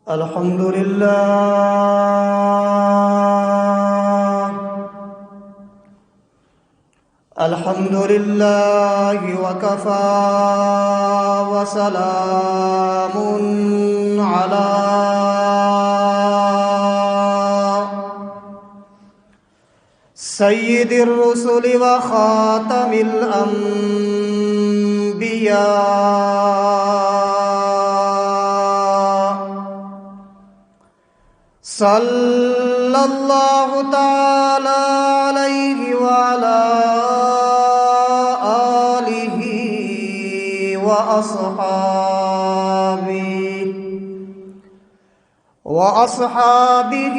الحمد لله الحمد لله وكفى وسلام على سيد الرسل وخاتم الأنبياء صلى الله تعالى عليه وعلى آله وأصحابه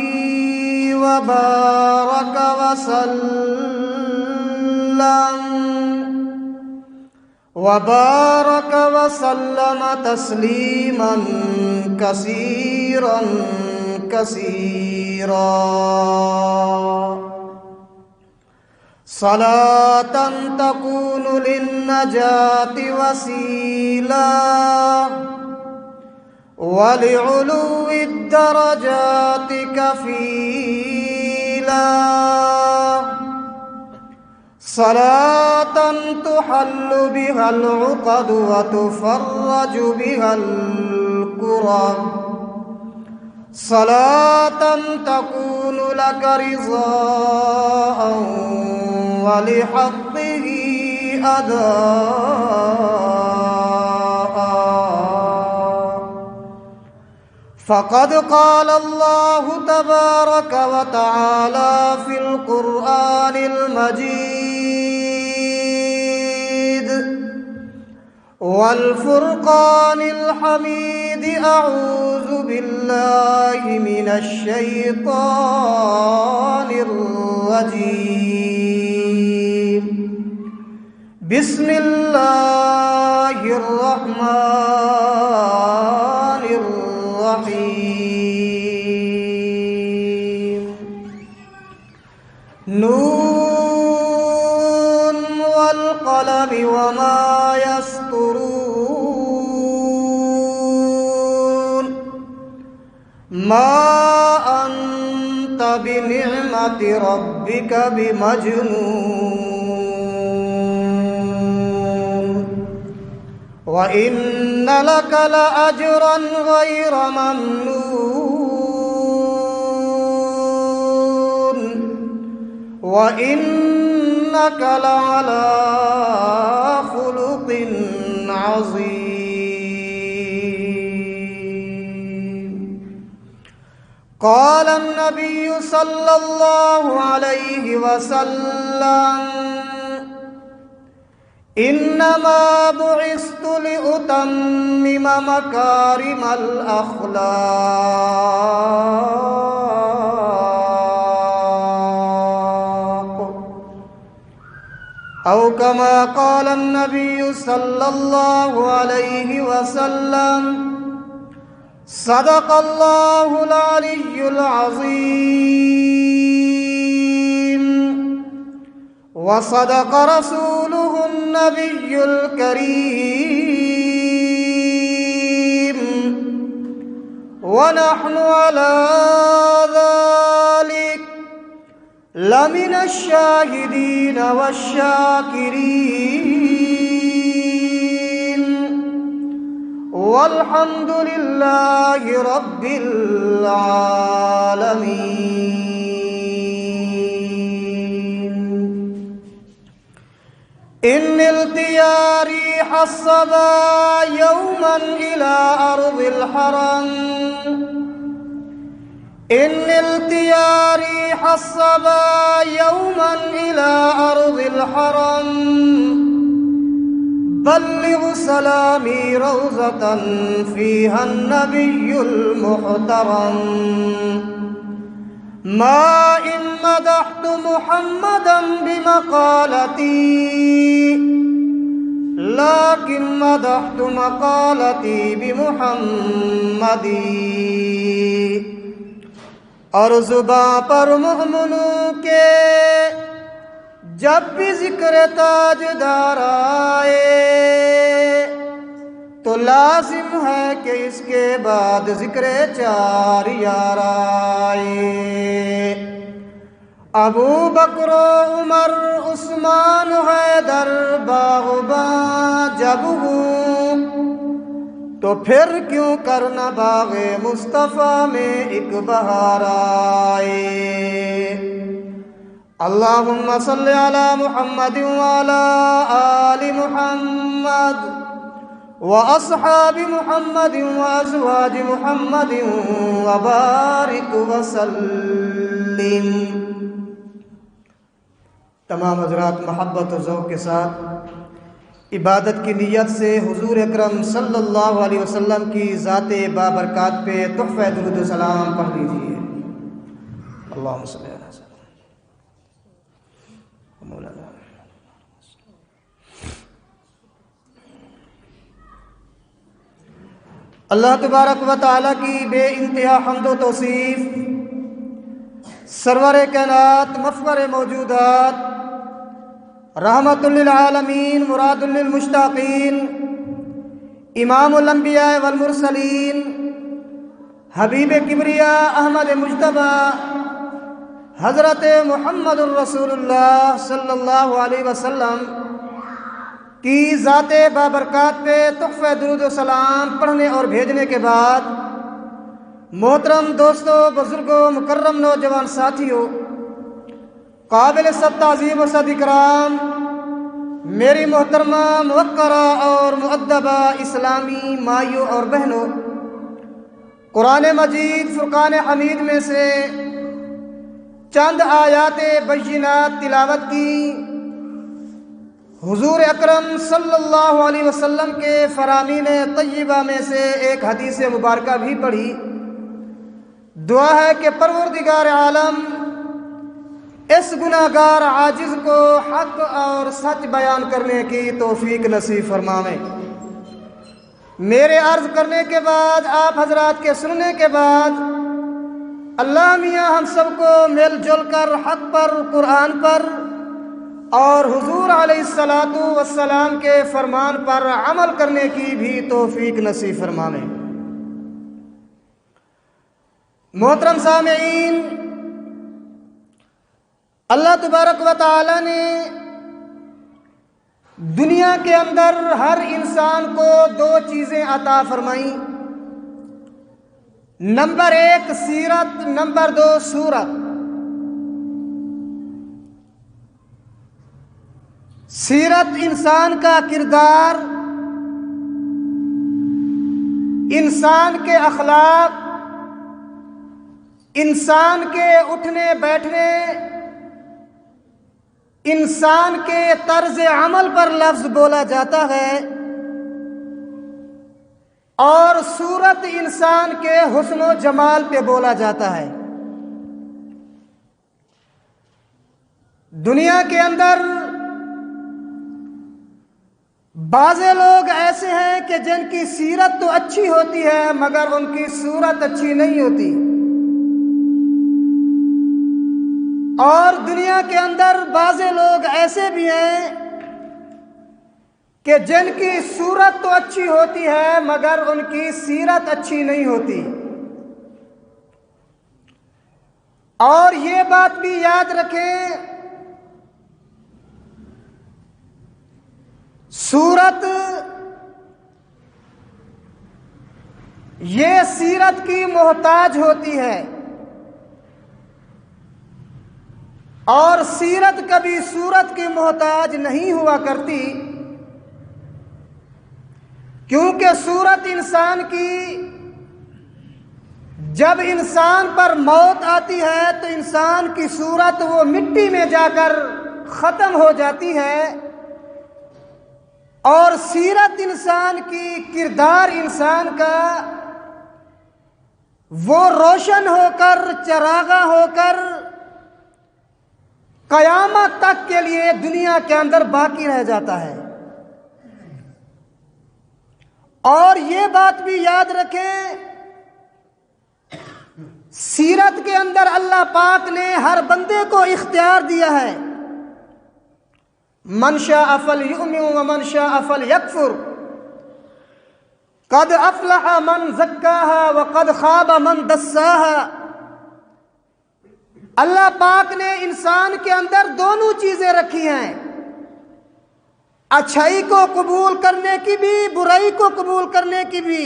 وبارك وسلم تسليما كثيرا صلاة تكون للنجاة وسيلة ولعلو الدرجات كفيلا، صلاة تحل بها العقد وتفرج بها الكرب، صلاة تكون لك رضاء ولحقه أداء. فقد قال الله تبارك وتعالى في القرآن المجيد والفرقان الحميد: أعوذ بالله من الشيطان الرجيم. بسم الله الرحمن الرحيم. نون والقلم وما يسطرون. ما أنت بنعمة ربك بمجنون، وإن لك لأجرا غير ممنون، وإنك لعلى خلق عظيم. قال النبي صلى الله عليه وسلم: إنما بعثت لأتمم مكارم الأخلاق، أو كما قال النبي صلى الله عليه وسلم. صدق الله العلي العظيم، وصدق رسوله النبي الكريم، ونحن على ذلك لمن الشاهدين والشاكرين، والحمد لله رب العالمين. إن نلت يا ريح الصبا يوما إلى أرض الحرم، إن نلت يا ريح الصبا يوما إلى أرض الحرم، بلغ سلامي روضة فيها النبي المحترم. ما إن مدحت محمدا بمقالتي، لكن مدحت مقالتي بمحمد. اور زباں پر مومنوں کے جب بھی ذکر تاجدار آئے، تو لازم ہے کہ اس کے بعد ذکر 4 یار آئے۔ ابو بکر و عمر عثمان حیدر باغباں جب ہوں تو پھر کیوں کرنا باغ مصطفیٰ میں ایک بہار آئے۔ اللہم صلی علی محمد وعلی آل محمد واصحاب محمد وازواج محمد وبارک وسلم۔ تمام حضرات محبت و ذوق کے ساتھ عبادت کی نیت سے حضور اکرم صلی اللہ علیہ وسلم کی ذات بابرکات پہ تحفہ درود و سلام پڑھ لیجیے۔ اللہم صلی علی وسلم مولانا۔ اللہ تبارک و تعالیٰ کی بے انتہا حمد و توصیف، سرور کائنات مفخر موجودات، رحمت للعالمین مراد للمشتاقین، امام الانبیاء والمرسلین، حبیب کبریاء احمد مجتبی حضرت محمد الرسول اللہ صلی اللہ علیہ وسلم کی ذات بابرکات پہ تحفہ درود و سلام پڑھنے اور بھیجنے کے بعد محترم دوستوں، بزرگوں، مکرم نوجوان ساتھیوں، قابل صد تعظیم و صد اکرام، میری محترمہ موقرہ اور مؤدبہ اسلامی مائیوں اور بہنوں، قرآن مجید فرقان حمید میں سے چند آیات بینات تلاوت کی، حضور اکرم صلی اللہ علیہ وسلم کے فرامین طیبہ میں سے ایک حدیث مبارکہ بھی پڑھی۔ دعا ہے کہ پروردگار عالم اس گناہگار عاجز کو حق اور سچ بیان کرنے کی توفیق نصیب فرمائے۔ میرے عرض کرنے کے بعد، آپ حضرات کے سننے کے بعد، اللہ میاں ہم سب کو مل جل کر حق پر، قرآن پر اور حضور علیہ الصلاۃ والسلام کے فرمان پر عمل کرنے کی بھی توفیق نصیب فرمائے۔ محترم سامعین، اللہ تبارک و تعالی نے دنیا کے اندر ہر انسان کو 2 چیزیں عطا فرمائیں، نمبر 1 سیرت، نمبر 2 صورت۔ سیرت انسان کا کردار، انسان کے اخلاق، انسان کے اٹھنے بیٹھنے، انسان کے طرز عمل پر لفظ بولا جاتا ہے، اور صورت انسان کے حسن و جمال پہ بولا جاتا ہے۔ دنیا کے اندر بعض لوگ ایسے ہیں کہ جن کی سیرت تو اچھی ہوتی ہے مگر ان کی صورت اچھی نہیں ہوتی، اور دنیا کے اندر بعض لوگ ایسے بھی ہیں کہ جن کی صورت تو اچھی ہوتی ہے مگر ان کی سیرت اچھی نہیں ہوتی۔ اور یہ بات بھی یاد رکھیں، صورت یہ سیرت کی محتاج ہوتی ہے، اور سیرت کبھی صورت کی محتاج نہیں ہوا کرتی، کیونکہ صورت انسان کی جب انسان پر موت آتی ہے تو انسان کی صورت وہ مٹی میں جا کر ختم ہو جاتی ہے، اور سیرت انسان کی، کردار انسان کا وہ روشن ہو کر، چراغاں ہو کر قیامت تک کے لیے دنیا کے اندر باقی رہ جاتا ہے۔ اور یہ بات بھی یاد رکھیں، سیرت کے اندر اللہ پاک نے ہر بندے کو اختیار دیا ہے، من شاء فلیؤمن ومن شاء فلیکفر۔ قد افلح من زکاہا وقد خاب من دساہا۔ اللہ پاک نے انسان کے اندر دونوں چیزیں رکھی ہیں، اچھائی کو قبول کرنے کی بھی، برائی کو قبول کرنے کی بھی۔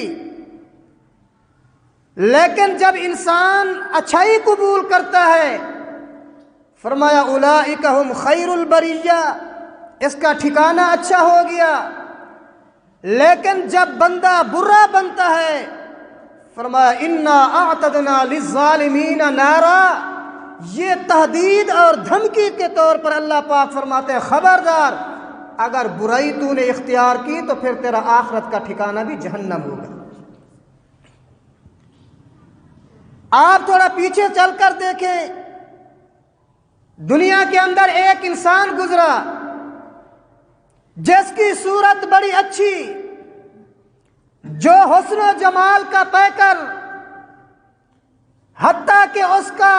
لیکن جب انسان اچھائی قبول کرتا ہے، فرمایا اولئک ہم خیر البریہ، اس کا ٹھکانہ اچھا ہو گیا۔ لیکن جب بندہ برا بنتا ہے، فرمایا انا اعتدنا للظالمین نارا، یہ تہدید اور دھمکی کے طور پر اللہ پاک فرماتے ہیں خبردار، اگر برائی تو نے اختیار کی تو پھر تیرا آخرت کا ٹھکانہ بھی جہنم ہوگا۔ آپ تھوڑا پیچھے چل کر دیکھیں، دنیا کے اندر ایک انسان گزرا جس کی صورت بڑی اچھی، جو حسن و جمال کا پیکر، حتیٰ کہ اس کا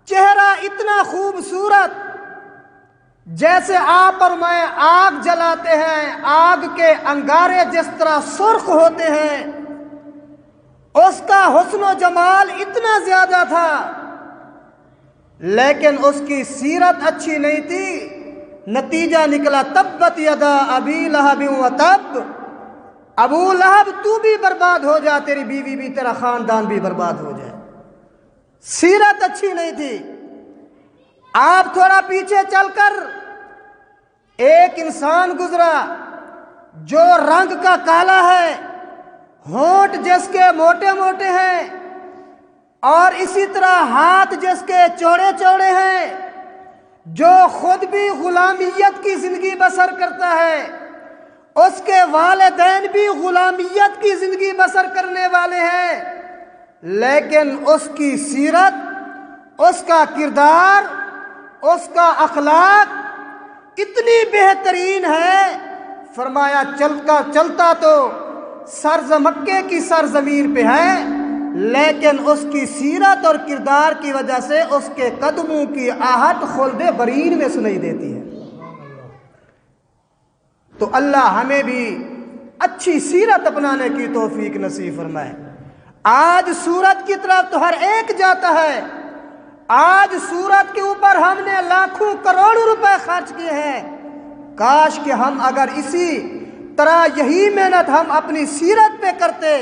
چہرہ اتنا خوبصورت جیسے آپ اور میں آگ جلاتے ہیں، آگ کے انگارے جس طرح سرخ ہوتے ہیں، اس کا حسن و جمال اتنا زیادہ تھا، لیکن اس کی سیرت اچھی نہیں تھی۔ نتیجہ نکلا تبت یدا ابی لہب وتب، ابو لہب تو بھی برباد ہو جا، تیری بیوی بھی، تیرا خاندان بھی برباد ہو جائے۔ سیرت اچھی نہیں تھی۔ آپ تھوڑا پیچھے چل کر ایک انسان گزرا جو رنگ کا کالا ہے، ہونٹ جس کے موٹے موٹے ہیں، اور اسی طرح ہاتھ جس کے چوڑے چوڑے ہیں، جو خود بھی غلامیت کی زندگی بسر کرتا ہے، اس کے والدین بھی غلامیت کی زندگی بسر کرنے والے ہیں، لیکن اس کی سیرت، اس کا کردار، اس کا اخلاق اتنی بہترین ہے، فرمایا چلتا تو مکے کی سرزمین پہ ہے، لیکن اس کی سیرت اور کردار کی وجہ سے اس کے قدموں کی آہٹ خلد برین میں سنائی دیتی ہے۔ تو اللہ ہمیں بھی اچھی سیرت اپنانے کی توفیق نصیب فرمائے۔ آج سورت کی طرف تو ہر ایک جاتا ہے، آج سورت کے اوپر ہم نے لاکھوں کروڑوں روپے خرچ کیے ہیں۔ کاش کہ ہم اگر اسی طرح یہی محنت ہم اپنی سیرت پہ کرتے،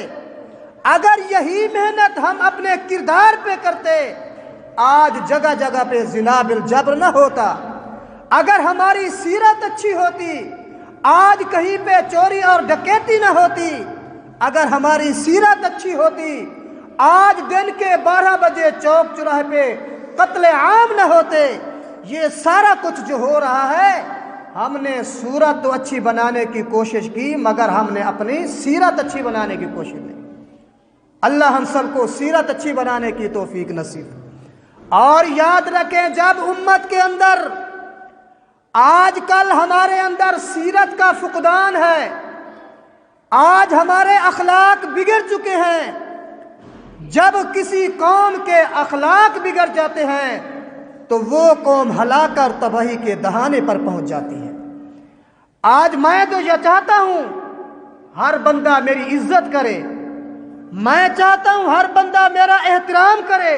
اگر یہی محنت ہم اپنے کردار پہ کرتے، آج جگہ جگہ پہ زنا بالجبر نہ ہوتا۔ اگر ہماری سیرت اچھی ہوتی، آج کہیں پہ چوری اور ڈکیتی نہ ہوتی۔ اگر ہماری سیرت اچھی ہوتی، آج دن کے 12 بجے چوک چوراہے پہ قتل عام نہ ہوتے۔ یہ سارا کچھ جو ہو رہا ہے، ہم نے صورت تو اچھی بنانے کی کوشش کی، مگر ہم نے اپنی سیرت اچھی بنانے کی کوشش نہیں۔ اللہ ہم سب کو سیرت اچھی بنانے کی توفیق نصیب۔ اور یاد رکھیں، جب امت کے اندر آج کل ہمارے اندر سیرت کا فقدان ہے، آج ہمارے اخلاق بگڑ چکے ہیں، جب کسی قوم کے اخلاق بگڑ جاتے ہیں تو وہ قوم ہلاک اور تباہی کے دہانے پر پہنچ جاتی ہے۔ آج میں تو یہ چاہتا ہوں ہر بندہ میری عزت کرے، میں چاہتا ہوں ہر بندہ میرا احترام کرے،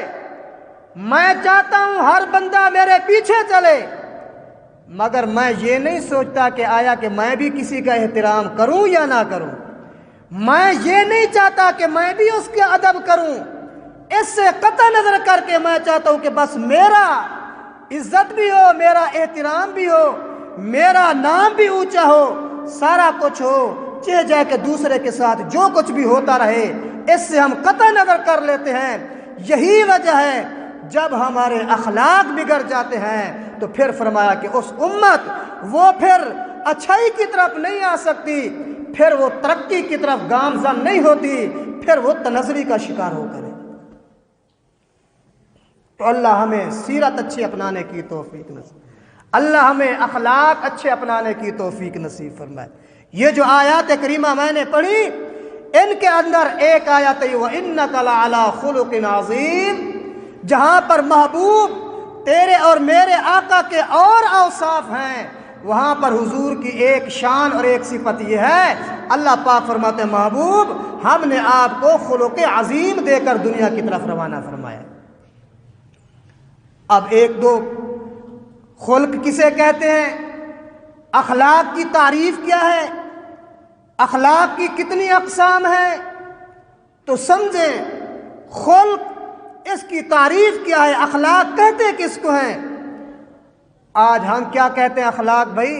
میں چاہتا ہوں ہر بندہ میرے پیچھے چلے، مگر میں یہ نہیں سوچتا کہ آیا کہ میں بھی کسی کا احترام کروں یا نہ کروں۔ میں یہ نہیں چاہتا کہ میں بھی اس کا ادب کروں۔ اس سے قطع نظر کر کے میں چاہتا ہوں کہ بس میرا عزت بھی ہو، میرا احترام بھی ہو، میرا نام بھی اونچا ہو، سارا کچھ ہو، چاہے جائے کہ دوسرے کے ساتھ جو کچھ بھی ہوتا رہے، اس سے ہم قطع نظر کر لیتے ہیں۔ یہی وجہ ہے جب ہمارے اخلاق بگڑ جاتے ہیں تو پھر فرمایا کہ اس امت وہ پھر اچھائی کی طرف نہیں آ سکتی، پھر وہ ترقی کی طرف گامزن نہیں ہوتی، پھر وہ تنزلی کا شکار ہو کرے۔ تو اللہ ہمیں سیرت اچھی اپنانے کی توفیق نصیب، اللہ ہمیں اخلاق اچھے اپنانے کی توفیق نصیب فرمائے۔ یہ جو آیات کریمہ میں نے پڑھی، ان کے اندر ایک آیت ہے وَإِنَّكَ لَعَلَىٰ خُلُقٍ عَظِيمٍ، جہاں پر محبوب تیرے اور میرے آقا کے اور اوصاف ہیں، وہاں پر حضور کی ایک شان اور ایک صفت یہ ہے، اللہ پاک فرماتے ہیں محبوب ہم نے آپ کو خلق عظیم دے کر دنیا کی طرف روانہ فرمایا۔ اب ایک دو خلق کسے کہتے ہیں، اخلاق کی تعریف کیا ہے، اخلاق کی کتنی اقسام ہیں، تو سمجھیں خلق اس کی تعریف کیا ہے، اخلاق کہتے کس کو ہیں۔ آج ہم کیا کہتے ہیں اخلاق؟ بھائی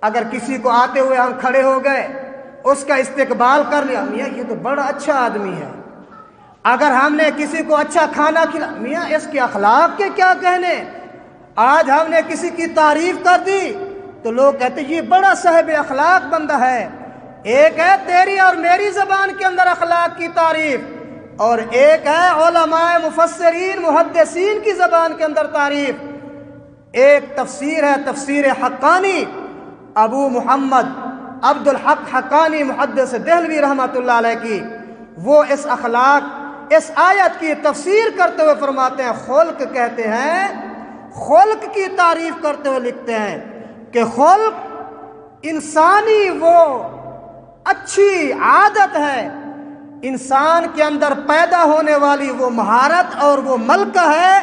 اگر کسی کو آتے ہوئے ہم کھڑے ہو گئے، اس کا استقبال کر لیا، میاں یہ تو بڑا اچھا آدمی ہے۔ اگر ہم نے کسی کو اچھا کھانا کھلا، میاں اس کے اخلاق کے کیا کہنے۔ آج ہم نے کسی کی تعریف کر دی تو لوگ کہتے ہیں یہ بڑا صاحب اخلاق بندہ ہے۔ ایک ہے تیری اور میری زبان کے اندر اخلاق کی تعریف، اور ایک ہے علماء مفسرین محدثین کی زبان کے اندر تعریف۔ ایک تفسیر ہے تفسیر حقانی، ابو محمد عبد الحق حقانی محدث دہلوی رحمۃ اللہ علیہ کی، وہ اس اخلاق اس آیت کی تفسیر کرتے ہوئے فرماتے ہیں خلق کہتے ہیں، خلق کی تعریف کرتے ہوئے لکھتے ہیں کہ خلق انسانی وہ اچھی عادت ہے، انسان کے اندر پیدا ہونے والی وہ مہارت اور وہ ملکہ ہے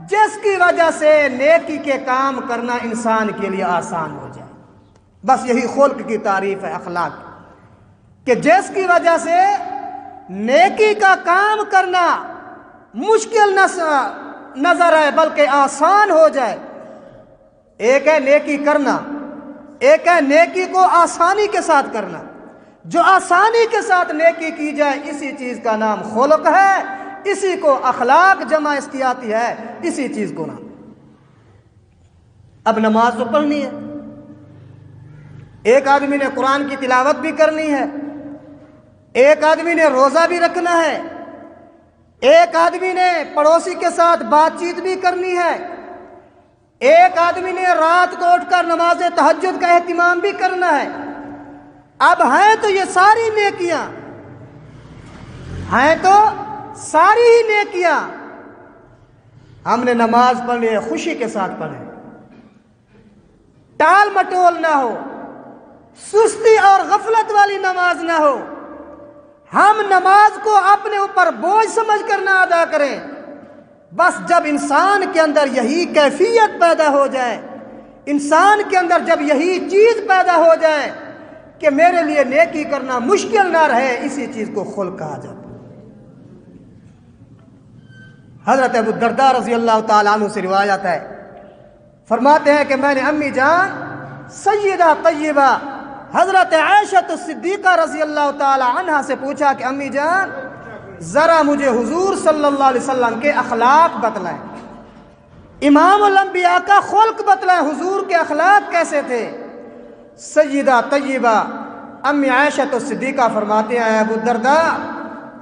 جس کی وجہ سے نیکی کے کام کرنا انسان کے لیے آسان ہو جائے۔ بس یہی خلق کی تعریف ہے اخلاق، کہ جس کی وجہ سے نیکی کا کام کرنا مشکل نظر آئے بلکہ آسان ہو جائے۔ ایک ہے نیکی کرنا، ایک ہے نیکی کو آسانی کے ساتھ کرنا۔ جو آسانی کے ساتھ نیکی کی جائے اسی چیز کا نام خلق ہے، اسی کو اخلاق جمع اس کی آتی ہے، اسی چیز کو نام۔ اب نماز تو پڑھنی ہے، ایک آدمی نے قرآن کی تلاوت بھی کرنی ہے، ایک آدمی نے روزہ بھی رکھنا ہے، ایک آدمی نے پڑوسی کے ساتھ بات چیت بھی کرنی ہے، ایک آدمی نے رات کو اٹھ کر نماز تہجد کا اہتمام بھی کرنا ہے۔ اب ہیں تو یہ ساری نیکیاں، ہیں تو ساری ہی نیکیاں، ہم نے نماز پڑھنی ہے خوشی کے ساتھ پڑھیں، ٹال مٹول نہ ہو، سستی اور غفلت والی نماز نہ ہو۔ ہم نماز کو اپنے اوپر بوجھ سمجھ کر نہ ادا کریں۔ بس جب انسان کے اندر یہی کیفیت پیدا ہو جائے، انسان کے اندر جب یہی چیز پیدا ہو جائے کہ میرے لیے نیکی کرنا مشکل نہ رہے، اسی چیز کو خلق کہا جاتا ہے۔ حضرت ابو الدرداء رضی اللہ تعالیٰ عنہ سے روایت ہے، فرماتے ہیں کہ میں نے امی جان سیدہ طیبہ حضرت عائشہ الصدیقہ رضی اللہ تعالیٰ عنہا سے پوچھا کہ امی جان ذرا مجھے حضور صلی اللہ علیہ وسلم کے اخلاق بتلائیں، امام الانبیاء کا خلق بتلائیں، حضور کے اخلاق کیسے تھے۔ سیدہ طیبہ امی عائشہ الصدیقہ فرماتے ہیں ابو الدرداء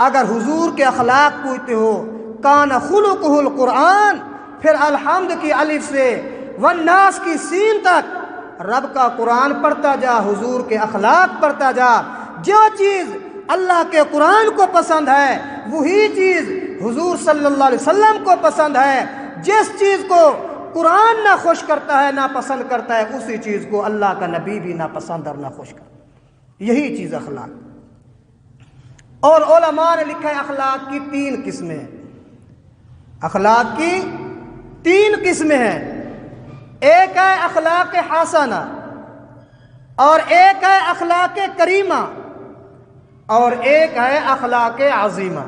اگر حضور کے اخلاق پوچھتے ہو کان خلقہ القرآن، پھر الحمد کی الف سے والناس کی سین تک رب کا قرآن پڑھتا جا، حضور کے اخلاق پڑھتا جا۔ جو چیز اللہ کے قرآن کو پسند ہے وہی چیز حضور صلی اللہ علیہ وسلم کو پسند ہے۔ جس چیز کو قرآن نہ خوش کرتا ہے نہ پسند کرتا ہے اسی چیز کو اللہ کا نبی بھی نہ پسند اور نہ خوش کرتا ہے۔ یہی چیز اخلاق۔ اور علماء نے لکھا ہے اخلاق کی 3 قسمیں ہیں، اخلاق کی 3 قسمیں ہیں۔ ایک ہے اخلاق حسنہ، اور ایک ہے اخلاق کریمہ، اور ایک ہے اخلاق عظیمہ۔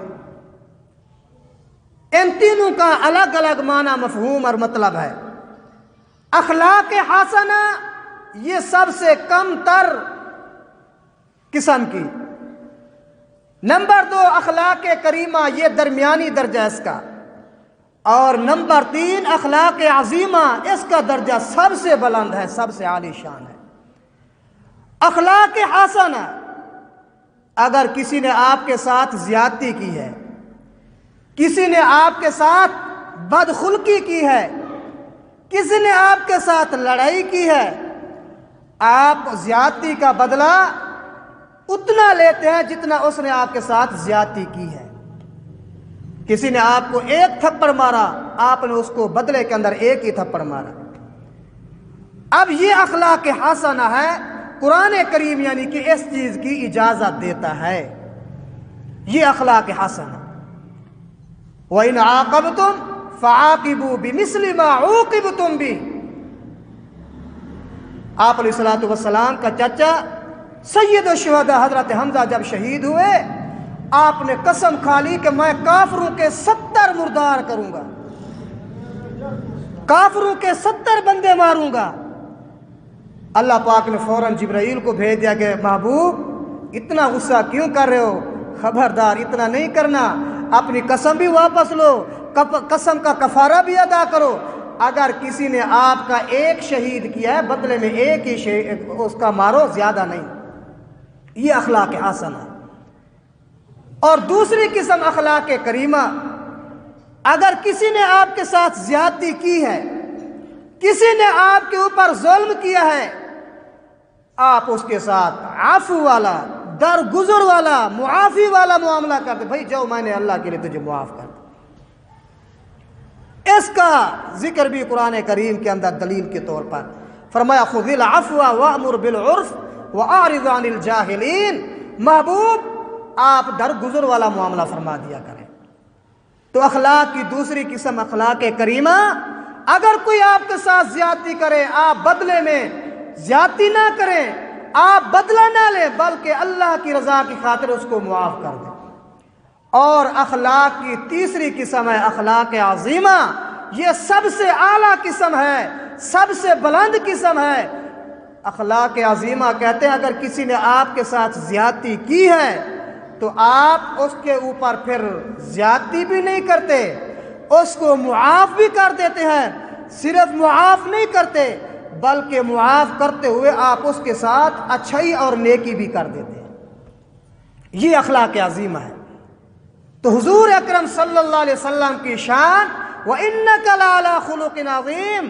ان تینوں کا الگ الگ معنی مفہوم اور مطلب ہے۔ اخلاق حسنہ یہ سب سے کم تر قسم کی، نمبر 2 اخلاق کریمہ یہ درمیانی درجہ اس کا، اور نمبر 3 اخلاق عظیمہ اس کا درجہ سب سے بلند ہے، سب سے عالی شان ہے۔ اخلاق حسنہ اگر کسی نے آپ کے ساتھ زیادتی کی ہے، کسی نے آپ کے ساتھ بدخلقی کی ہے، کسی نے آپ کے ساتھ لڑائی کی ہے، آپ زیادتی کا بدلہ اتنا لیتے ہیں جتنا اس نے آپ کے ساتھ زیادتی کی ہے۔ کسی نے آپ کو 1 تھپڑ مارا، آپ نے اس کو بدلے کے اندر 1 ہی تھپڑ مارا۔ اب یہ اخلاق حسنہ ہے، قرآن کریم یعنی کہ اس چیز کی اجازت دیتا ہے، یہ اخلاق حسنہ۔ وَإِنْ عَاقَبْتُمْ فَعَاقِبُوا بِمِثْلِ مَا عُوقِبْتُمْ بِهِ۔ آپ علیہ الصلوۃ والسلام کا چچا سید الشہداء حضرت حمزہ جب شہید ہوئے، آپ نے قسم کھا لی کہ میں کافروں کے 70 مردار کروں گا، کافروں کے 70 بندے ماروں گا۔ اللہ پاک نے فوراً جبرائیل کو بھیج دیا کہ محبوب اتنا غصہ کیوں کر رہے ہو، خبردار اتنا نہیں کرنا، اپنی قسم بھی واپس لو، قسم کا کفارہ بھی ادا کرو۔ اگر کسی نے آپ کا ایک شہید کیا ہے بدلے میں ایک ہی شہید اس کا مارو، زیادہ نہیں۔ یہ اخلاق حسنہ ہے۔ اور دوسری قسم اخلاق کریمہ، اگر کسی نے آپ کے ساتھ زیادتی کی ہے، کسی نے آپ کے اوپر ظلم کیا ہے، آپ اس کے ساتھ عفو والا، درگزر والا، معافی والا معاملہ کرتے، بھائی جاؤ میں نے اللہ کے لیے تجھے معاف کر دیا۔ اس کا ذکر بھی قرآن کریم کے اندر دلیل کے طور پر فرمایا خذ العفو وامر بالعرف واعرض عن الجاہلین۔ محبوب آپ درگزر والا معاملہ فرما دیا کریں۔ تو اخلاق کی دوسری قسم اخلاق کریمہ، اگر کوئی آپ کے ساتھ زیادتی کرے، آپ بدلے میں زیادتی نہ کریں، آپ بدلہ نہ لیں، بلکہ اللہ کی رضا کی خاطر اس کو معاف کر دیں۔ اور اخلاق کی تیسری قسم ہے اخلاق عظیمہ، یہ سب سے اعلیٰ قسم ہے، سب سے بلند قسم ہے۔ اخلاق عظیمہ کہتے ہیں اگر کسی نے آپ کے ساتھ زیادتی کی ہے تو آپ اس کے اوپر پھر زیادتی بھی نہیں کرتے، اس کو معاف بھی کر دیتے ہیں۔ صرف معاف نہیں کرتے بلکہ معاف کرتے ہوئے آپ اس کے ساتھ اچھائی اور نیکی بھی کر دیتے ہیں۔ یہ اخلاق عظیمہ ہے۔ تو حضور اکرم صلی اللہ علیہ وسلم کی شان وَإِنَّكَ لَعَلَىٰ خُلُقٍ عَظِيمٍ،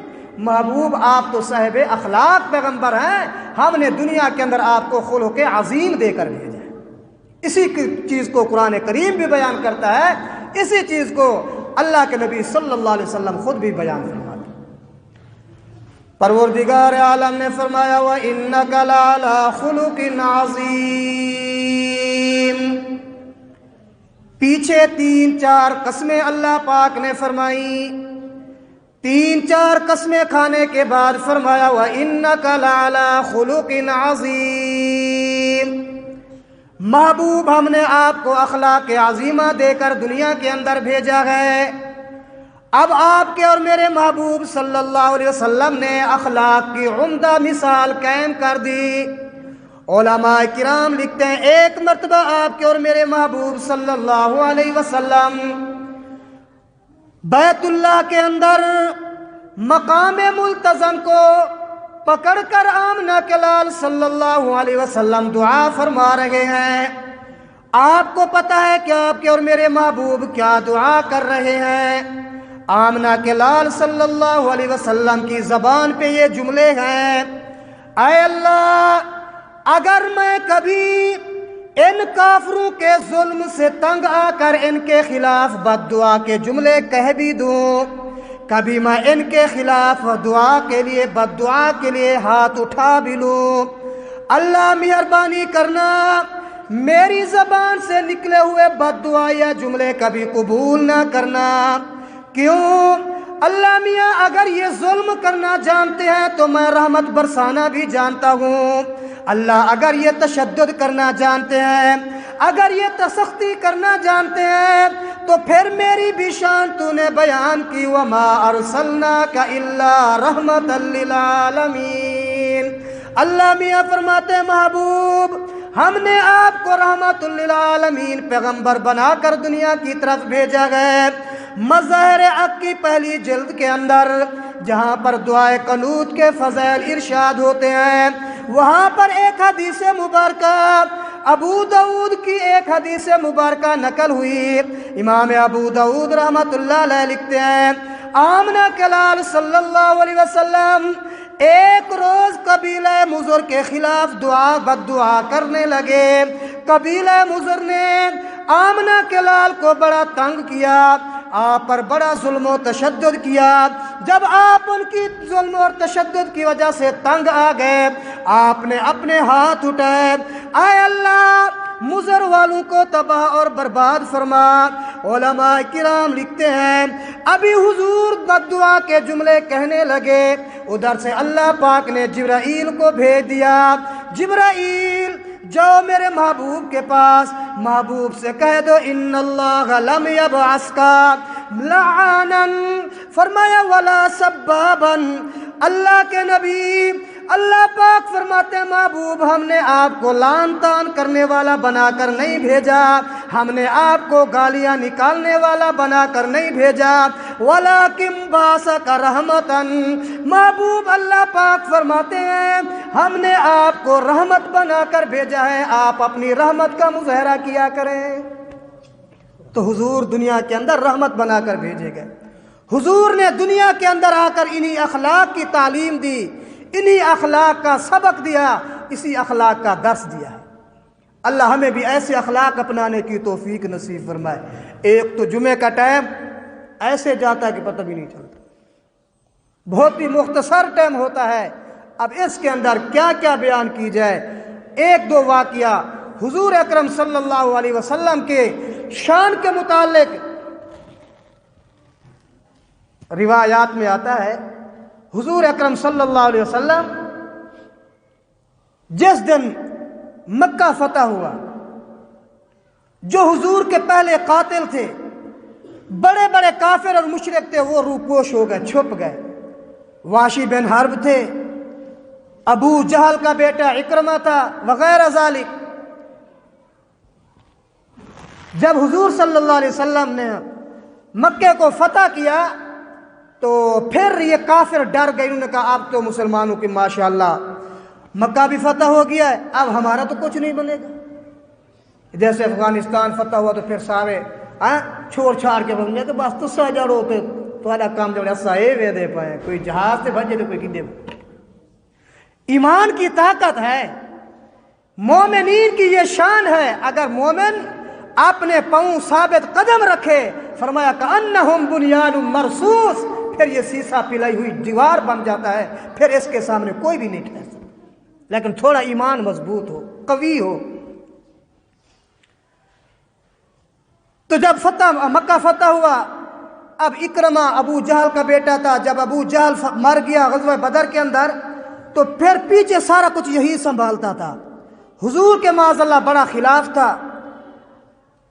محبوب آپ تو صاحب اخلاق پیغمبر ہیں، ہم نے دنیا کے اندر آپ کو خلق عظیم دے کر بھیجا ہے۔ اسی چیز کو قرآن کریم بھی بیان کرتا ہے، اسی چیز کو اللہ کے نبی صلی اللہ علیہ وسلم خود بھی بیان فرماتے ہیں۔ پروردگار عالم نے فرمایا وَإِنَّكَ لَعَلَىٰ خُلُقٍ عَظِيمٍ۔ پیچھے 3-4 قسمیں اللہ پاک نے فرمائی، 3-4 قسمیں کھانے کے بعد فرمایا وَإِنَّكَ لَعَلَىٰ خُلُقٍ عَظِيمٍ۔ محبوب ہم نے آپ کو اخلاق عظیمہ دے کر دنیا کے اندر بھیجا ہے۔ اب آپ کے اور میرے محبوب صلی اللہ علیہ وسلم نے اخلاق کی عمدہ مثال قائم کر دی۔ علماء کرام لکھتے ہیں ایک مرتبہ آپ کے اور میرے محبوب صلی اللہ علیہ وسلم بیت اللہ کے اندر مقام ملتزم کو پکڑ کر آمنہ کے لال صلی اللہ علیہ وسلم دعا فرما رہے ہیں۔ آپ کو پتہ ہے کہ آپ کے اور میرے محبوب کیا دعا کر رہے ہیں؟ آمنہ کے لال صلی اللہ علیہ وسلم کی زبان پہ یہ جملے ہیں، اے اللہ اگر میں کبھی ان کافروں کے ظلم سے تنگ آ کر ان کے خلاف بد دعا کے جملے کہہ بھی دوں، کبھی میں ان کے خلاف دعا کے لیے بد دعا کے لیے ہاتھ اٹھا بھی لوں، اللہ مہربانی کرنا میری زبان سے نکلے ہوئے بد دعا یا جملے کبھی قبول نہ کرنا۔ کیوں؟ اللہ میاں اگر یہ ظلم کرنا جانتے ہیں تو میں رحمت برسانا بھی جانتا ہوں، اللہ اگر یہ تشدد کرنا جانتے ہیں، اگر یہ تسختی کرنا جانتے ہیں تو پھر میری بھی شان تو نے بیان کی وما ارسلناک الا رحمت للعالمین۔ اللہ میاں فرماتے ہیں محبوب ہم نے آپ کو رحمت للعالمین پیغمبر بنا کر دنیا کی طرف بھیجا گیا۔ مظاہر حق کی پہلی جلد کے اندر جہاں پر دعائے قنوت کے فضائل ارشاد ہوتے ہیں، وہاں پر ایک حدیث مبارکہ ابو داؤد کی ایک حدیث مبارکہ نقل ہوئی۔ امام ابو داؤد رحمت اللہ علیہ لکھتے ہیں آمنہ کے لال صلی اللہ علیہ وسلم ایک روز قبیلہ مضر کے خلاف بد دعا کرنے لگے۔ قبیلہ مضر نے آمنہ کے لال کو بڑا تنگ کیا، آپ پر بڑا ظلم و تشدد کیا، جب آپ ان کی ظلم اور تشدد کی وجہ سے تنگ آ گئے، آپ نے اپنے ہاتھ اٹھائے، اے اللہ مضر والوں کو تباہ اور برباد فرما۔ علماء کرام لکھتے ہیں ابھی حضور بددعا کے جملے کہنے لگے، ادھر سے اللہ پاک نے جبرائیل کو بھیج دیا، جبرائیل جاؤ میرے محبوب کے پاس، محبوب سے کہہ دو ان اللہ لم یبعثک لعانا، فرمایا ولا سبابا، اللہ کے نبی اللہ پاک فرماتے ہیں محبوب ہم نے آپ کو لعن طعن کرنے والا بنا کر نہیں بھیجا، ہم نے آپ کو گالیاں نکالنے والا بنا کر نہیں بھیجا، ولیکن بعثک رحمتا، محبوب اللہ پاک فرماتے ہیں ہم نے آپ کو رحمت بنا کر بھیجا ہے، آپ اپنی رحمت کا مظاہرہ کیا کریں۔ تو حضور دنیا کے اندر رحمت بنا کر بھیجے گئے، حضور نے دنیا کے اندر آ کر انہی اخلاق کی تعلیم دی، انہی اخلاق کا سبق دیا، اسی اخلاق کا درس دیا ہے۔ اللہ ہمیں بھی ایسے اخلاق اپنانے کی توفیق نصیب فرمائے۔ ایک تو جمعے کا ٹائم ایسے جاتا ہے کہ پتہ بھی نہیں چلتا، بہت ہی مختصر ٹائم ہوتا ہے، اب اس کے اندر کیا کیا بیان کی جائے۔ ایک دو واقعہ حضور اکرم صلی اللہ علیہ وسلم کے شان کے متعلق روایات میں آتا ہے، حضور اکرم صلی اللہ علیہ وسلم جس دن مکہ فتح ہوا، جو حضور کے پہلے قاتل تھے، بڑے بڑے کافر اور مشرک تھے، وہ روپوش ہو گئے، چھپ گئے۔ واشی بن حرب تھے، ابو جہل کا بیٹا اکرمہ تھا، وغیرہ ذالک۔ جب حضور صلی اللہ علیہ وسلم نے مکے کو فتح کیا تو پھر یہ کافر ڈر گئے، انہوں نے کہا اب تو مسلمانوں کی ماشاءاللہ مکہ بھی فتح ہو گیا ہے، اب ہمارا تو کچھ نہیں بنے گا۔ جیسے افغانستان فتح ہوا تو پھر سارے چھوڑ چھاڑ کے بن گئے کہ بس تو سہ جڑو پہ تھوڑا کام جڑا سائے وے دے پائے، کوئی جہاز سے بھجے تو کوئی کی دے۔ ایمان کی طاقت ہے، مومنین کی یہ شان ہے، اگر مومن اپنے پاؤں ثابت قدم رکھے، فرمایا کأنہم بنیان مرصوص، پھر یہ سیسا پلائی ہوئی دیوار بن جاتا ہے، پھر اس کے سامنے کوئی بھی نہیں ٹھہر سکتا، لیکن تھوڑا ایمان مضبوط ہو، قوی ہو۔ تو جب مکہ فتح ہوا، اب اکرمہ ابو جہل کا بیٹا تھا، جب ابو جہل مر گیا غزوہ بدر کے اندر تو پھر پیچھے سارا کچھ یہی سنبھالتا تھا، حضور کے معاذ اللہ بڑا خلاف تھا۔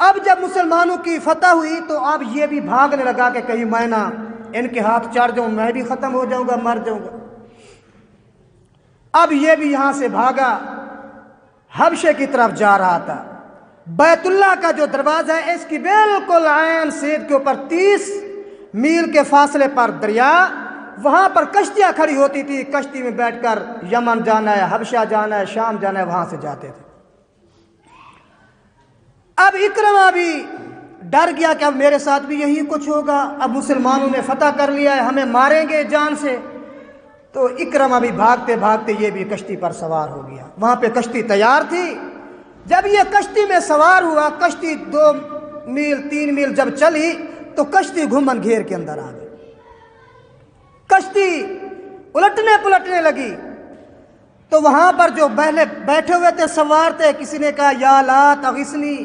اب جب مسلمانوں کی فتح ہوئی تو اب یہ بھی بھاگنے لگا کہ کہیں میں نہ ان کے ہاتھ چڑھ جاؤں، میں بھی ختم ہو جاؤں گا، مر جاؤں گا۔ اب یہ بھی یہاں سے بھاگا، حبشے کی طرف جا رہا تھا۔ بیت اللہ کا جو دروازہ ہے اس کی بالکل عین سیدھ کے اوپر 30 میل کے فاصلے پر دریا، وہاں پر کشتیاں کھڑی ہوتی تھی، کشتی میں بیٹھ کر یمن جانا ہے، حبشہ جانا ہے، شام جانا ہے، وہاں سے جاتے تھے۔ اب اکرمہ بھی ڈر گیا کہ اب میرے ساتھ بھی یہی کچھ ہوگا، اب مسلمانوں نے فتح کر لیا ہے، ہمیں ماریں گے جان سے۔ تو اکرمہ بھی بھاگتے بھاگتے یہ بھی کشتی پر سوار ہو گیا، وہاں پہ کشتی تیار تھی۔ جب یہ کشتی میں سوار ہوا، کشتی 2 میل 3 میل جب چلی تو کشتی گھمن گھیر کے اندر آ گئی، کشتی الٹنے پلٹنے لگی۔ تو وہاں پر جو بیٹھے ہوئے تھے سوار تھے، کسی نے کہا یا لات اغثنی،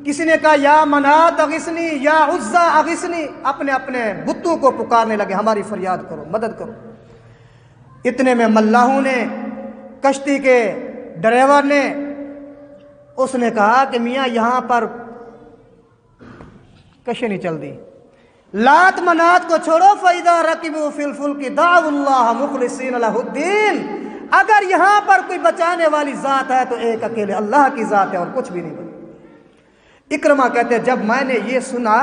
کسی نے کہا یا منات اغثنی، یا عزا اغثنی، اپنے اپنے بتوں کو پکارنے لگے ہماری فریاد کرو، مدد کرو۔ اتنے میں ملاحوں نے، کشتی کے ڈرائیور نے، اس نے کہا کہ میاں یہاں پر کشتی نہیں چل دی، لات منات کو چھوڑو، فَإِذَا رَكِبُوا فِي الْفُلْكِ دَعَوُا اللَّهَ مُخْلِصِينَ لَهُ الدِّينَ، اگر یہاں پر کوئی بچانے والی ذات ہے تو ایک اکیلے اللہ کی ذات ہے اور کچھ بھی نہیں بنی۔ اکرمہ کہتے ہیں جب میں نے یہ سنا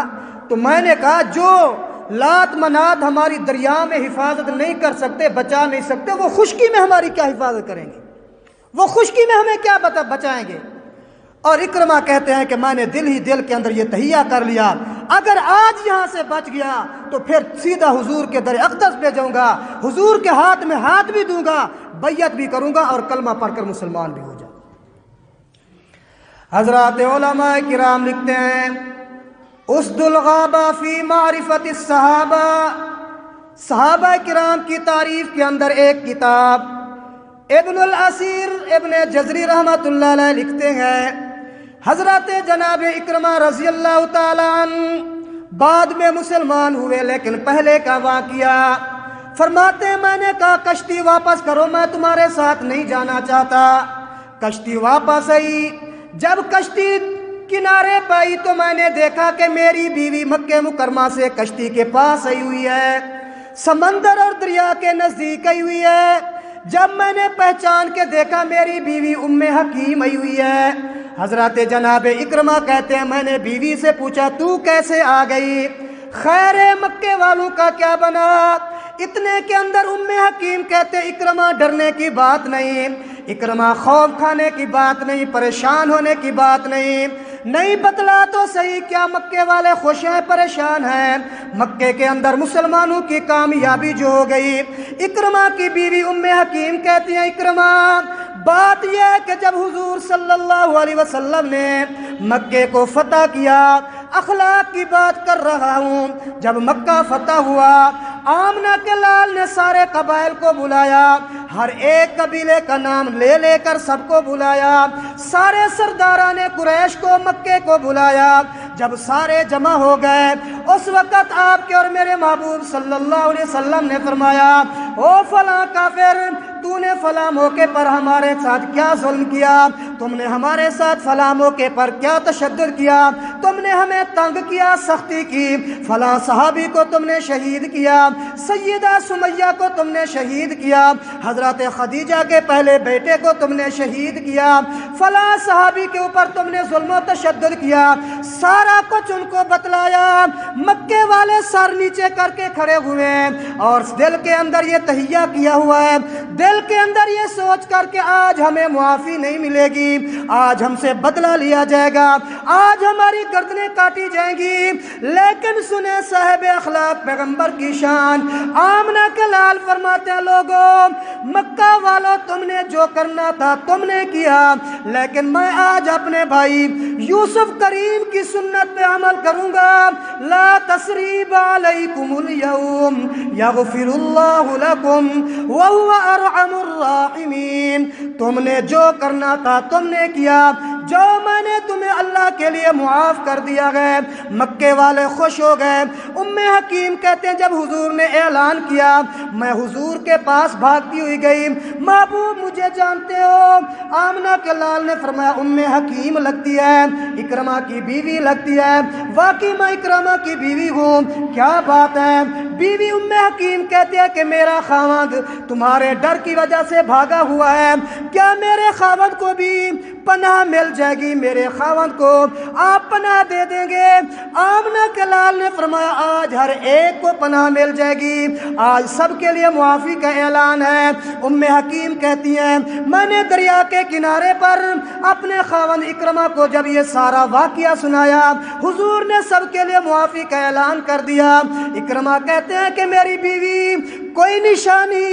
تو میں نے کہا جو لات منات ہماری دریا میں حفاظت نہیں کر سکتے، بچا نہیں سکتے، وہ خشکی میں ہماری کیا حفاظت کریں گے، وہ خشکی میں ہمیں کیا بچائیں گے۔ اور اکرمہ کہتے ہیں کہ میں نے دل ہی دل کے اندر یہ تہیہ کر لیا، اگر آج یہاں سے بچ گیا تو پھر سیدھا حضور کے در اقدس پہ جاؤں گا، حضور کے ہاتھ میں ہاتھ بھی دوں گا، بیعت بھی کروں گا اور کلمہ پڑھ کر مسلمان بھی ہو جاؤں۔ حضرات علماء کرام لکھتے ہیں اسد الغابہ فی معرفت الصحابہ، صحابہ کرام کی تعریف کے اندر ایک کتاب ابن الاسیر ابن جزری رحمۃ اللہ علیہ لکھتے ہیں، حضرت جناب اکرمہ رضی اللہ تعالیٰ عنہ بعد میں مسلمان ہوئے لیکن پہلے کا واقعہ فرماتے ہیں میں نے کہا کشتی واپس کرو، میں تمہارے ساتھ نہیں جانا چاہتا۔ کشتی واپس آئی، جب کشتی کنارے پہ آئی تو میں نے دیکھا کہ میری بیوی مکہ مکرمہ سے کشتی کے پاس آئی ہوئی ہے، سمندر اور دریا کے نزدیک آئی ہوئی ہے۔ جب میں نے پہچان کے دیکھا میری بیوی ام حکیم آئی ہوئی ہے۔ حضرت جناب اکرمہ کہتے ہیں میں نے بیوی سے پوچھا تو کیسے آ گئی؟ خیر مکے والوں کا کیا بنا؟ اتنے کے اندر ام حکیم کہتے اکرمہ ڈرنے کی بات نہیں، اکرمہ خوف کھانے کی بات نہیں، پریشان ہونے کی بات نہیں بتلا تو صحیح کیا مکے والے خوش ہیں پریشان ہیں؟ مکے کے اندر مسلمانوں کی کامیابی جو ہو گئی۔ اکرمہ کی بیوی ام حکیم کہتی ہیں اکرمہ بات یہ ہے کہ جب حضور صلی اللہ علیہ وسلم نے مکے کو فتح کیا، اخلاق کی بات کر رہا ہوں، جب مکہ فتح ہوا آمنہ کے لال نے سارے قبائل کو بلایا، ہر ایک قبیلے کا نام لے لے کر سب کو بلایا، سارے سرداران قریش کو مکے کو بلایا۔ جب سارے جمع ہو گئے اس وقت آپ کے اور میرے محبوب صلی اللہ علیہ وسلم نے فرمایا او فلاں کافر، تو نے فلاں موقع پر ہمارے ساتھ کیا ظلم کیا، تم نے ہمارے ساتھ فلاں موقع پر کیا تشدد کیا، تم نے ہمیں تنگ کیا، سختی کی، فلاں صحابی کو تم نے شہید کیا، سیدہ سمیہ کو تم نے شہید کیا، حضرت خدیجہ کے پہلے بیٹے کو تم نے شہید کیا، فلاں صحابی کے اوپر تم نے ظلم و تشدد کیا، سارا کچھ ان کو بتلایا۔ مکے والے سر نیچے کر کے کھڑے ہوئے اور دل کے اندر یہ تہیہ کیا ہوا ہے، دل کے اندر یہ سوچ کر کہ آج ہمیں معافی نہیں ملے گی، آج ہم سے بدلہ لیا جائے گا، آج ہماری گردنیں کاٹی جائیں گی۔ لیکن سنیں صاحب اخلاق پیغمبر کی شان، آمنہ کے لال فرماتے ہیں لوگوں مکہ والوں تم نے جو کرنا تھا تم نے کیا، لیکن میں آج اپنے بھائی یوسف کریم کی سنت پہ عمل کروں گا۔ لا تثریب علیکم اليوم یغفر اللہ لکم وہو ارحم الراحمین، تم نے جو کرنا تھا تم نے کیا، جو میں نے تمہیں اللہ کے لیے معاف کر دیا گئے۔ مکے والے خوش ہو گئے۔ ام حکیم کہتے ہیں جب حضور نے اعلان کیا میں حضور کے پاس بھاگتی ہوئی گئی، محبوب مجھے جانتے ہو؟ آمنہ کے لال نے فرمایا ام حکیم لگتی ہے، اکرمہ کی بیوی لگتی ہے، واقعی میں اکرمہ کی بیوی ہوں، کیا بات ہے؟ بیوی ام حکیم کہتے ہیں کہ میرا خاوند تمہارے ڈر کی وجہ سے بھاگا ہوا ہے، کیا میرے خاوند کو بھی پناہ مل جائے گی؟ میرے خاوند کو آپ پناہ دے دیں گے؟ آمنہ کے لال نے فرمایا آج ہر ایک کو پناہ مل جائے گی، آج سب کے لیے معافی کا اعلان ہے۔ ام حکیم کہتی ہیں میں نے دریا کے کنارے پر اپنے خاوند اکرمہ کو جب یہ سارا واقعہ سنایا، حضور نے سب کے لیے معافی کا اعلان کر دیا۔ اکرمہ کہتے ہیں کہ میری بیوی کوئی نشانی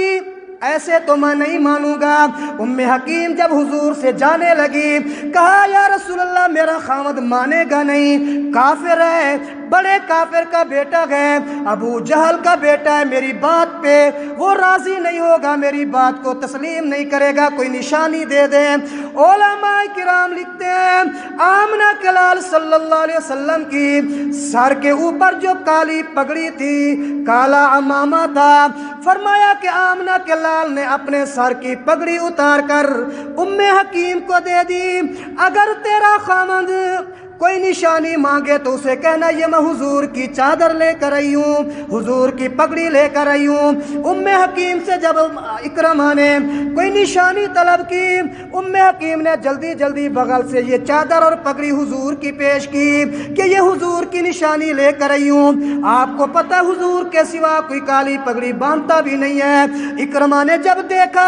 ایسے تو میں نہیں مانوں گا۔ ام حکیم جب حضور سے جانے لگی کہا یا رسول اللہ میرا خاوند مانے گا نہیں، کافر ہے، بڑے کافر کا بیٹا ہے، ابو جہل کا بیٹا ہے، میری بات پہ وہ راضی نہیں ہوگا، میری بات کو تسلیم نہیں کرے گا، کوئی نشانی دے دیں۔ علماء کرام لکھتے ہیں آمنہ کے لال صلی اللہ علیہ وسلم کی سر کے اوپر جو کالی پگڑی تھی، کالا عمامہ تھا، فرمایا کہ آمنہ کے لال نے اپنے سر کی پگڑی اتار کر ام حکیم کو دے دی، اگر تیرا خاوند کوئی نشانی مانگے تو اسے کہنا یہ میں حضور کی چادر لے کر آئی ہوں، حضور کی پگڑی لے کر آئی ہوں۔ ام حکیم سے جب اکرمہ نے کوئی نشانی طلب کی، ام حکیم نے جلدی جلدی بغل سے یہ چادر اور پگڑی حضور کی پیش کی کہ یہ حضور کی نشانی لے کر آئی ہوں۔ آپ کو پتہ حضور کے سوا کوئی کالی پگڑی باندھتا بھی نہیں ہے۔ اکرمہ نے جب دیکھا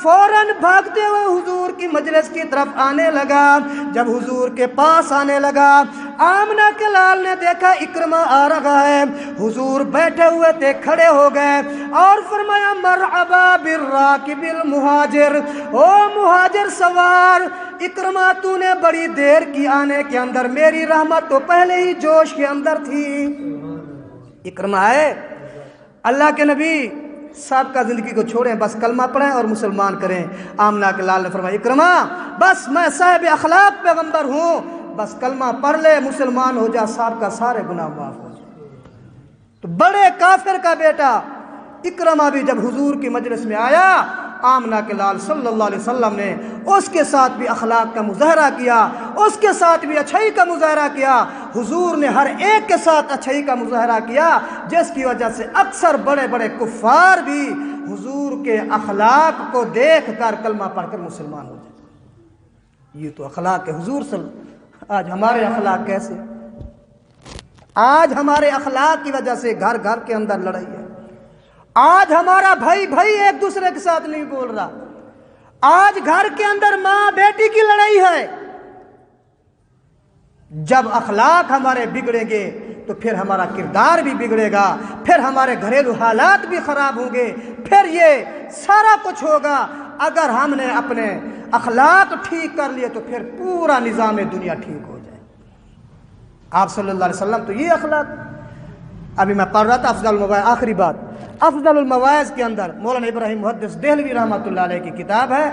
فوراً بھاگتے ہوئے حضور کی مجلس کی طرف آنے لگا۔ جب حضور کے پاس آنے لگا آمنہ کے لال نے دیکھا اکرمہ آ رہا ہے، حضور بیٹھے ہوئے تھے، کھڑے ہو گئے اور فرمایا مرحبا بالراکب المہاجر، او مہاجر سوار، اکرما تو نے بڑی دیر کی آنے کے اندر، میری رحمت تو پہلے ہی جوش کے اندر تھی۔ اکرما ہے اللہ کے نبی صاحب کا زندگی کو چھوڑیں، بس کلمہ پڑھیں اور مسلمان کریں۔ آمنہ کے لال نے فرمایا اکرما بس میں صاحب اخلاق پیغمبر ہوں، بس کلمہ پڑھ لے مسلمان ہو جا، صاحب کا سارے گناہ معاف ہو جائے۔ تو بڑے کافر کا بیٹا اکرما بھی جب حضور کی مجلس میں آیا، آمنہ کے لال صلی اللہ علیہ وسلم نے اس کے ساتھ بھی اخلاق کا مظاہرہ کیا، اس کے ساتھ بھی اچھائی کا مظاہرہ کیا۔ حضور نے ہر ایک کے ساتھ اچھائی کا مظاہرہ کیا، جس کی وجہ سے اکثر بڑے بڑے کفار بھی حضور کے اخلاق کو دیکھ کر کلمہ پڑھ کر مسلمان ہو جاتے۔ یہ تو اخلاق ہے حضور آج ہمارے اخلاق کیسے؟ آج ہمارے اخلاق کی وجہ سے گھر گھر کے اندر لڑائی ہے۔ آج ہمارا بھائی ایک دوسرے کے ساتھ نہیں بول رہا۔ آج گھر کے اندر ماں بیٹی کی لڑائی ہے۔ جب اخلاق ہمارے بگڑیں گے تو پھر ہمارا کردار بھی بگڑے گا، پھر ہمارے گھریلو حالات بھی خراب ہوں گے، پھر یہ سارا کچھ ہوگا۔ اگر ہم نے اپنے اخلاق ٹھیک کر لیے تو پھر پورا نظام دنیا ٹھیک ہو جائے۔ آپ صلی اللہ علیہ وسلم تو یہ اخلاق، ابھی میں پڑھ رہا تھا افضل المواعظ، آخری بات افضل المواعظ کے اندر مولانا ابراہیم محدث دہلوی رحمۃ اللہ علیہ کی کتاب ہے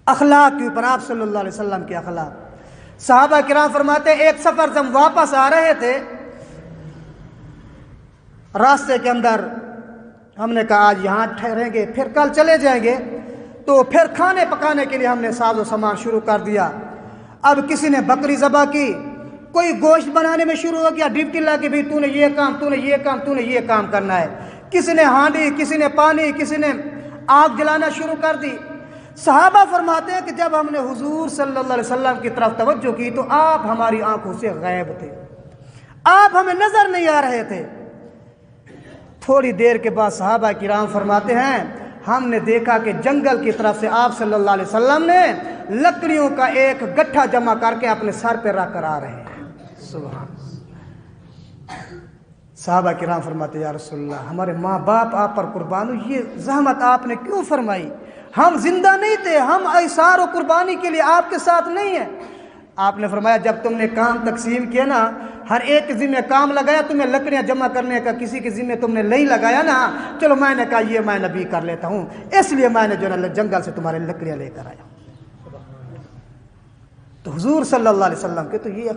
اخلاق کے اوپر، آپ صلی اللہ علیہ وسلم کے اخلاق۔ صحابہ کرام فرماتے ہیں ایک سفر سے ہم واپس آ رہے تھے، راستے کے اندر ہم نے کہا آج یہاں ٹھہریں گے پھر کل چلے جائیں گے، تو پھر کھانے پکانے کے لیے ہم نے ساز و سامان شروع کر دیا۔ اب کسی نے بکری ذبح کی، کوئی گوشت بنانے میں شروع ہو گیا، ڈیوٹی لا کے بھی تو نے یہ کام، تو نے یہ کام، تو نے یہ کام کرنا ہے۔ کسی نے ہانڈی، کسی نے پانی، کسی نے آگ جلانا شروع کر دی۔ صحابہ فرماتے ہیں کہ جب ہم نے حضور صلی اللہ علیہ وسلم کی طرف توجہ کی تو آپ ہماری آنکھوں سے غائب تھے، آپ ہمیں نظر نہیں آ رہے تھے۔ تھوڑی دیر کے بعد صحابہ کرام فرماتے ہیں ہم نے دیکھا کہ جنگل کی طرف سے آپ صلی اللہ علیہ وسلم نے لکڑیوں کا ایک گٹھا جمع کر کے اپنے سر پہ رکھ کر آ رہے ہیں۔ سبحان صحابہ کرام فرماتے یا رسول اللہ ہمارے ماں باپ آپ پر قربان ہو، یہ زحمت آپ نے کیوں فرمائی؟ ہم زندہ نہیں تھے، ہم ایثار و قربانی کے لیے آپ کے ساتھ نہیں ہیں۔ آپ نے فرمایا جب تم نے کام تقسیم کیا نا، ہر ایک کے ذمہ کام لگایا، تمہیں لکڑیاں جمع کرنے کا کسی کے ذمہ تم نے نہیں لگایا نا، چلو میں نے کہا یہ میں نبی کر لیتا ہوں، اس لیے میں نے جو ہے جنگل سے تمہارے لکڑیاں لے کر آیا۔ تو حضور صلی اللہ علیہ وسلم کے تو یہ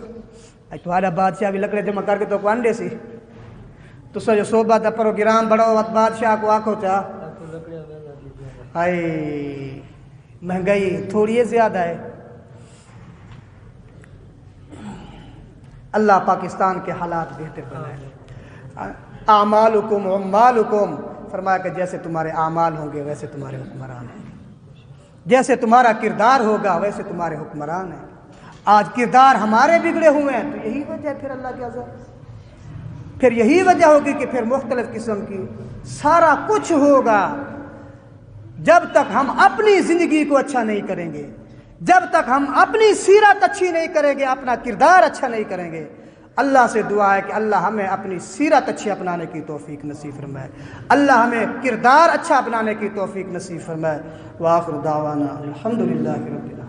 تمہارا بادشاہ بھی لکڑیاں جمع کر کے تو انڈے سی تو سو جو صحبت پروگرام بڑھو وقت بادشاہ کو آنکھو چاہ ہائے مہنگائی تھوڑی ہے زیادہ ہے۔ اللہ پاکستان کے حالات بہتر بنائے۔ اعمالکم عمالکم، فرمایا کہ جیسے تمہارے اعمال ہوں گے ویسے تمہارے حکمران ہیں، جیسے تمہارا کردار ہوگا ویسے تمہارے حکمران ہیں۔ آج کردار ہمارے بگڑے ہوئے ہیں تو یہی وجہ ہے پھر اللہ کے عذاب، پھر یہی وجہ ہوگی کہ پھر مختلف قسم کی سارا کچھ ہوگا۔ جب تک ہم اپنی زندگی کو اچھا نہیں کریں گے، جب تک ہم اپنی سیرت اچھی نہیں کریں گے، اپنا کردار اچھا نہیں کریں گے، اللہ سے دعا ہے کہ اللہ ہمیں اپنی سیرت اچھی اپنانے کی توفیق نصیب فرمائے، اللہ ہمیں کردار اچھا اپنانے کی توفیق نصیب فرمائے۔ وآخر دعوانا الحمدللہ رب العالمین۔